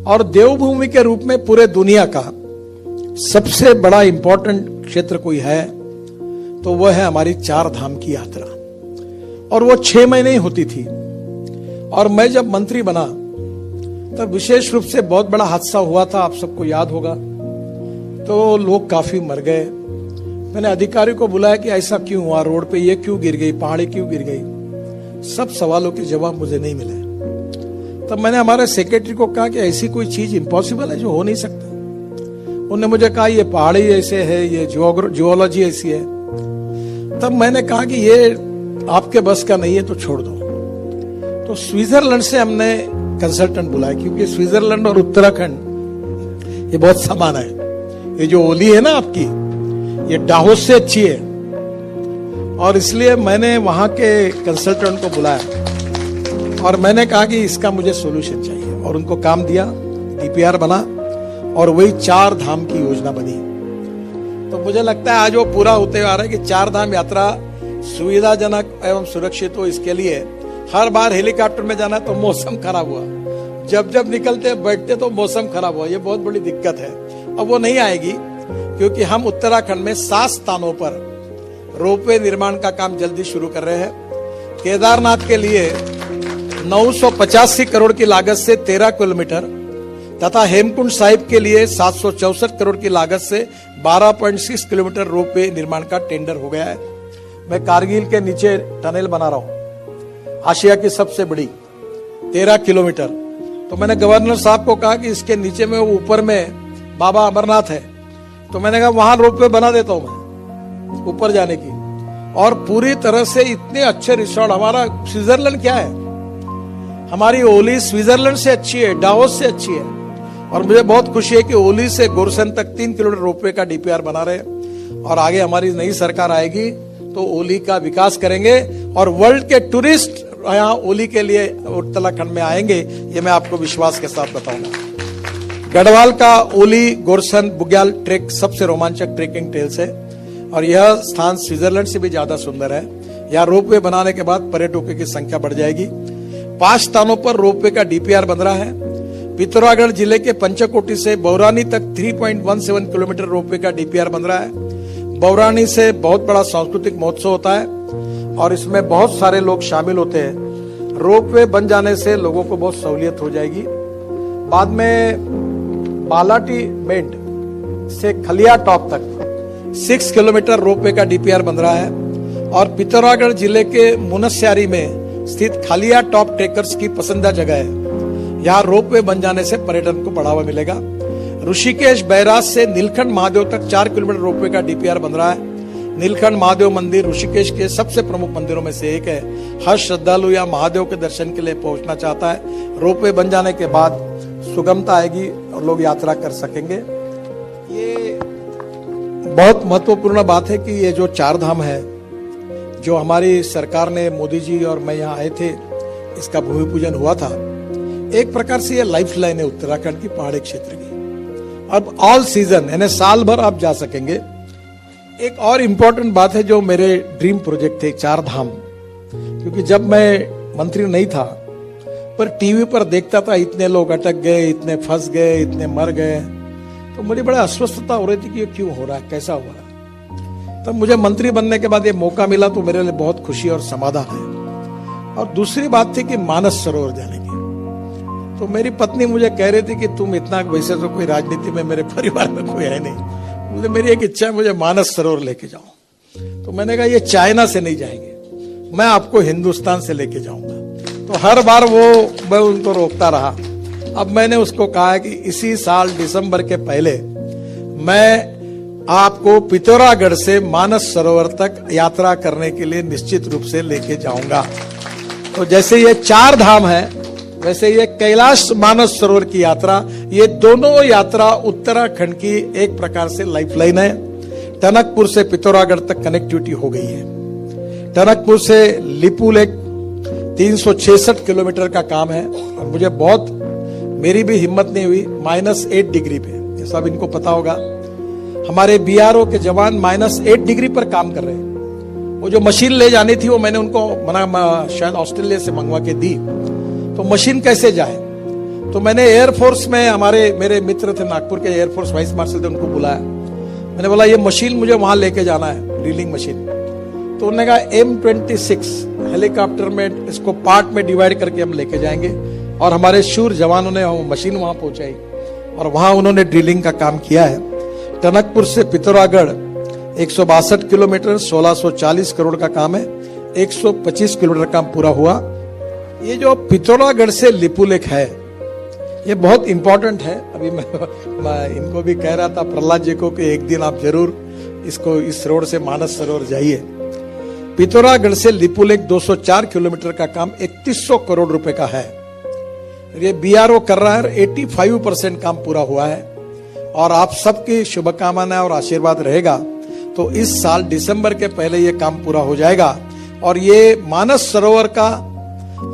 और देवभूमि के रूप में पूरे दुनिया का सबसे बड़ा इंपॉर्टेंट क्षेत्र कोई है तो वह है हमारी 4 धाम की यात्रा। और वो 6 महीने ही होती थी। और मैं जब मंत्री बना तब विशेष रूप से बहुत बड़ा हादसा हुआ था, आप सबको याद होगा। तो लोग काफी मर गए। मैंने अधिकारी को बुलाया कि ऐसा क्यों हुआ, रोड पे ये क्यों गिर गई, पहाड़ी क्यों गिर गई। सब सवालों के जवाब मुझे नहीं मिले। तब मैंने हमारे सेक्रेटरी को कहा कि ऐसी कोई चीज इम्पॉसिबल है जो हो नहीं सकता। उन्होंने मुझे कहा ये पहाड़ी ऐसे है, ये जियोलॉजी ऐसी है। तब मैंने कहा कि ये आपके बस का नहीं है तो छोड़ दो। तो स्विट्जरलैंड से हमने कंसल्टेंट बुलाया, क्योंकि स्विट्जरलैंड और उत्तराखंड ये बहुत समान है। ये जो ओली है ना आपकी, ये डाहोस से अच्छी है। और इसलिए मैंने वहां के कंसल्टेंट को बुलाया और मैंने कहा कि इसका मुझे सॉल्यूशन चाहिए। और उनको काम दिया, डीपीआर बना और वही 4 धाम की योजना बनी। तो मुझे लगता है आज वो पूरा होते आ रहा है कि 4 धाम यात्रा सुविधाजनक एवं सुरक्षित हो। इसके लिए हर बार हेलीकॉप्टर में जाना तो मौसम खराब हुआ, जब निकलते बैठते तो मौसम खराब हुआ। ये बहुत बड़ी दिक्कत है। अब वो नहीं आएगी, क्योंकि हम उत्तराखंड में 7 स्थानों पर रोपवे निर्माण का काम जल्दी शुरू कर रहे हैं। केदारनाथ के लिए 985 करोड़ की लागत से 13 किलोमीटर तथा हेमकुंड साहिब के लिए 764 करोड़ की लागत से 12.6 किलोमीटर रोपवे निर्माण का टेंडर हो गया है। मैं कारगिल के नीचे टनल बना रहा हूं, आशिया की सबसे बड़ी 13 किलोमीटर। तो मैंने गवर्नर साहब को कहा कि इसके नीचे में ऊपर में बाबा अमरनाथ है, तो मैंने कहा वहां रोपवे बना देता हूं मैं ऊपर जाने की। और पूरी तरह से इतने अच्छे रिसोर्ट, हमारा स्विट्जरलैंड क्या है, हमारी ओली स्विट्जरलैंड से अच्छी है, डावोस से अच्छी है। और मुझे बहुत खुशी है कि ओली से गोरसन तक 3 किलोमीटर रोपवे का डीपीआर बना रहे। और आगे हमारी नई सरकार आएगी तो ओली का विकास करेंगे और वर्ल्ड के टूरिस्ट यहाँ ओली के लिए उत्तराखंड में आएंगे, ये मैं आपको विश्वास के साथ बताऊंगा। गढ़वाल का ओली गोरसन बुग्याल ट्रेक सबसे रोमांचक ट्रेकिंग ट्रेल्स है और यह स्थान स्विट्जरलैंड से भी ज्यादा सुंदर है। यहाँ रोपवे बनाने के बाद पर्यटकों की संख्या बढ़ जाएगी। 5 स्थानों पर रोपवे का डीपीआर बन रहा है। पिथौरागढ़ जिले के पंचकोटी से बौरानी तक 3.17 किलोमीटर रोपवे का डीपीआर बन रहा है। बौरानी से बहुत बड़ा सांस्कृतिक महोत्सव होता है और इसमें बहुत सारे लोग शामिल होते हैं। रोपवे बन जाने से लोगों को बहुत सहूलियत हो जाएगी। बाद में बालाटी बेंट से खलिया टॉप तक 6 किलोमीटर रोपवे का डीपीआर बन रहा है। और पिथौरागढ़ जिले के मुनस्यारी में स्थित खलिया टॉप ट्रेकर्स की पसंदीदा जगह है। यहाँ रोपवे बन जाने से पर्यटन को बढ़ावा मिलेगा। ऋषिकेश बैराज से नीलकंठ महादेव तक 4 किलोमीटर रोपवे का डीपीआर बन रहा है। नीलकंठ महादेव मंदिर ऋषिकेश के सबसे प्रमुख मंदिरों में से एक है। हर श्रद्धालु यहाँ महादेव के दर्शन के लिए पहुंचना चाहता है। रोपवे बन जाने के बाद सुगमता आएगी और लोग यात्रा कर सकेंगे। ये बहुत महत्वपूर्ण बात है कि ये जो 4 धाम है, जो हमारी सरकार ने, मोदी जी और मैं यहाँ आए थे, इसका भूमि पूजन हुआ था। एक प्रकार से ये लाइफ लाइन है उत्तराखंड की पहाड़ी क्षेत्र की। अब ऑल सीजन यानी साल भर आप जा सकेंगे। एक और इम्पोर्टेंट बात है जो मेरे ड्रीम प्रोजेक्ट थे 4 धाम, क्योंकि जब मैं मंत्री नहीं था पर टीवी पर देखता था इतने लोग अटक गए, इतने फंस गए, इतने मर गए, तो मुझे बड़ा अस्वस्थता हो रही थी कि ये क्यों हो रहा है, कैसा हो रहा है। तब मुझे मंत्री बनने के बाद ये मौका मिला तो मेरे लिए बहुत खुशी और समाधान है। और दूसरी बात थी कि मानस सरोवर जाने की। तो मेरी पत्नी मुझे कह रही थी कि तुम इतना, वैसे तो कोई राजनीति में मेरे परिवार में कोई है नहीं, मुझे मेरी एक इच्छा है मुझे मानस सरोवर लेके जाओ। तो मैंने कहा ये चाइना से नहीं जाएंगे, मैं आपको हिंदुस्तान से लेके जाऊंगा। तो हर बार मैं उनको रोकता रहा। अब मैंने उसको कहा कि इसी साल दिसंबर के पहले मैं आपको पिथौरागढ़ से मानस सरोवर तक यात्रा करने के लिए निश्चित रूप से लेके जाऊंगा। तो जैसे ये 4 धाम है, वैसे ये कैलाश मानस सरोवर की यात्रा, ये दोनों यात्रा उत्तराखंड की एक प्रकार से लाइफलाइन है। टनकपुर से पिथौरागढ़ तक कनेक्टिविटी हो गई है। टनकपुर से लिपुलेख 366 किलोमीटर का काम है और मुझे बहुत, मेरी भी हिम्मत नहीं हुई, -8 डिग्री पे, ये सब इनको पता होगा। हमारे बीआरओ के जवान -8 डिग्री पर काम कर रहे हैं। वो जो मशीन ले जानी थी वो मैंने उनको शायद ऑस्ट्रेलिया से मंगवा के दी। तो मशीन कैसे जाए? तो मैंने एयरफोर्स में मेरे मित्र थे नागपुर के, एयरफोर्स वाइस मार्शल थे, उनको बुलाया। मैंने बोला ये मशीन मुझे वहां लेके जाना है, ड्रिलिंग मशीन। तो उन्होंने कहा M26 हेलीकॉप्टर में इसको पार्ट में डिवाइड करके हम लेके जाएंगे। और हमारे शूर जवानों ने वो मशीन वहां पहुंचाई और वहां उन्होंने ड्रिलिंग का काम किया है। टनकपुर से पिथौरागढ़ 162 किलोमीटर 1640 करोड़ का काम है, 125 किलोमीटर काम पूरा हुआ। ये जो पिथौरागढ़ से लिपुलेख है ये बहुत इंपॉर्टेंट है। अभी मैं इनको भी कह रहा था, प्रहलाद जी को, कि एक दिन आप जरूर इस रोड से मानस सरोवर जाइए। पिथौरागढ़ से लिपुलेख 204 किलोमीटर का काम 3100 करोड़ रुपए का है। ये BRO कर रहा है, 85% काम पूरा हुआ है। और आप सबकी शुभकामनाएं और आशीर्वाद रहेगा तो इस साल दिसंबर के पहले ये काम पूरा हो जाएगा। और ये मानस सरोवर का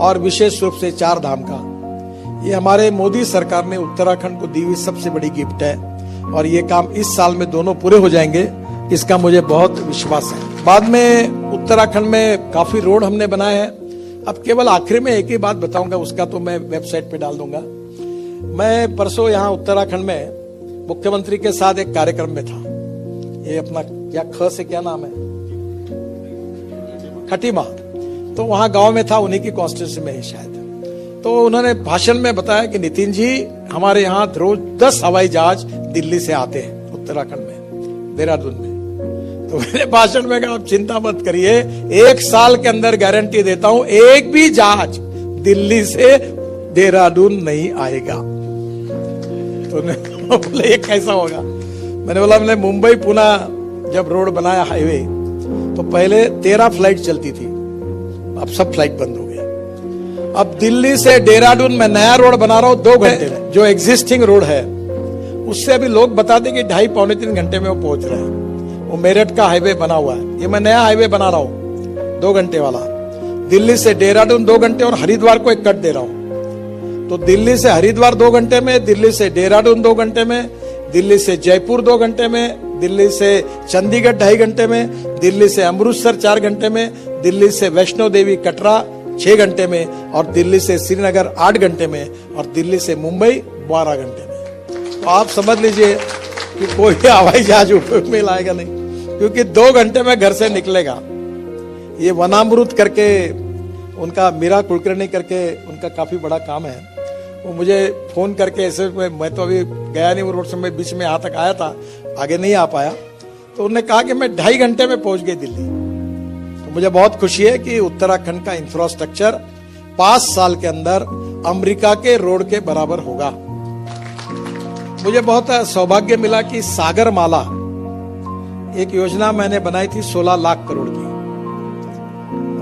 और विशेष रूप से 4 धाम का, ये हमारे मोदी सरकार ने उत्तराखंड को दी हुई सबसे बड़ी गिफ्ट है। और ये काम इस साल में दोनों पूरे हो जाएंगे, इसका मुझे बहुत विश्वास है। बाद में उत्तराखंड में काफी रोड हमने बनाए हैं। अब केवल आखिर में एक ही बात बताऊंगा, उसका तो मैं वेबसाइट पे डाल दूंगा। मैं परसों यहाँ उत्तराखंड में मुख्यमंत्री के साथ एक कार्यक्रम में था। ये अपना ख से क्या नाम है, खटीमा, तो वहां गांव में था, उन्हीं की कॉन्स्टिट्यूंसी में ही शायद। तो उन्होंने भाषण में बताया कि नितिन जी, हमारे यहाँ रोज 10 हवाई जहाज दिल्ली से आते हैं उत्तराखंड में, देहरादून में। तो मैंने भाषण में कहा आप चिंता मत करिए, 1 साल के अंदर गारंटी देता हूं एक भी जहाज दिल्ली से देहरादून नहीं आएगा। तो बोले ये कैसा होगा? मैंने बोला, मैंने मुंबई पुणे जब रोड बनाया हाईवे, तो पहले 13 फ्लाइट चलती थी, अब सब फ्लाइट बंद हो गया। अब दिल्ली से देहरादून में नया रोड बना रहा हूं 2 घंटे में। जो एग्जिस्टिंग रोड है उससे अभी लोग बताते कि 2.5-3 घंटे में वो पहुंच रहे हैं। वो मेरठ का हाईवे बना हुआ है, ये मैं नया हाईवे बना रहा हूं 2 घंटे वाला। दिल्ली से देहरादून 2 घंटे और हरिद्वार को एक कट दे रहा हूं। तो दिल्ली से हरिद्वार 2 घंटे में, दिल्ली से देहरादून 2 घंटे में, दिल्ली से जयपुर 2 घंटे में, दिल्ली से चंडीगढ़ 2.5 घंटे में, दिल्ली से अमृतसर 4 घंटे में, दिल्ली से वैष्णो देवी कटरा 6 घंटे में, और दिल्ली से श्रीनगर 8 घंटे में, और दिल्ली से मुंबई 12 घंटे में। तो आप समझ लीजिए कि कोई हवाई जहाज उपयोग में लाएगा नहीं, क्योंकि 2 घंटे में घर से निकलेगा। ये वनामृत करके उनका, मीरा कुलकर्णी करके उनका काफी बड़ा काम है। वो मुझे फोन करके ऐसे, मैं तो अभी गया नहीं वो रोड से, मैं बीच में यहाँ तक आया था, आगे नहीं आ पाया। तो उन्होंने कहा कि मैं 2.5 घंटे में पहुंच गई दिल्ली। तो मुझे बहुत खुशी है कि उत्तराखंड का इंफ्रास्ट्रक्चर 5 साल के अंदर अमेरिका के रोड के बराबर होगा। मुझे बहुत सौभाग्य मिला कि सागरमाला एक योजना मैंने बनाई थी 16 लाख करोड़ की,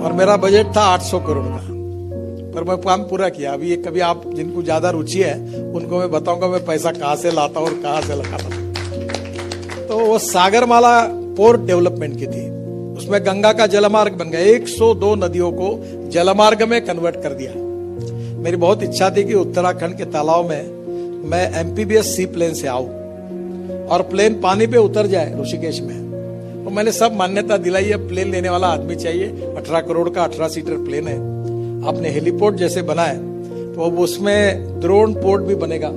और मेरा बजट था 800 करोड़ का, पर मैं काम पूरा किया। अभी ये कभी आप जिनको ज्यादा रुचि है उनको मैं बताऊंगा मैं पैसा कहां से लाता हूं और कहां से लगाता हूं। तो वो सागरमाला पोर्ट डेवलपमेंट की थी, उसमें गंगा का जलमार्ग बन गया, 102 नदियों को जलमार्ग में कन्वर्ट कर दिया। मेरी बहुत इच्छा थी कि उत्तराखंड के तालाब में मैं MPBS सी प्लेन से आऊं और प्लेन पानी पे उतर जाए ऋषिकेश में। तो मैंने सब मान्यता दिलाई है, प्लेन लेने वाला आदमी चाहिए, 18 करोड़ का 18 सीटर प्लेन है। आपने हेलीपोर्ट जैसे बनाए तो अब उसमें ड्रोन पोर्ट भी बनेगा।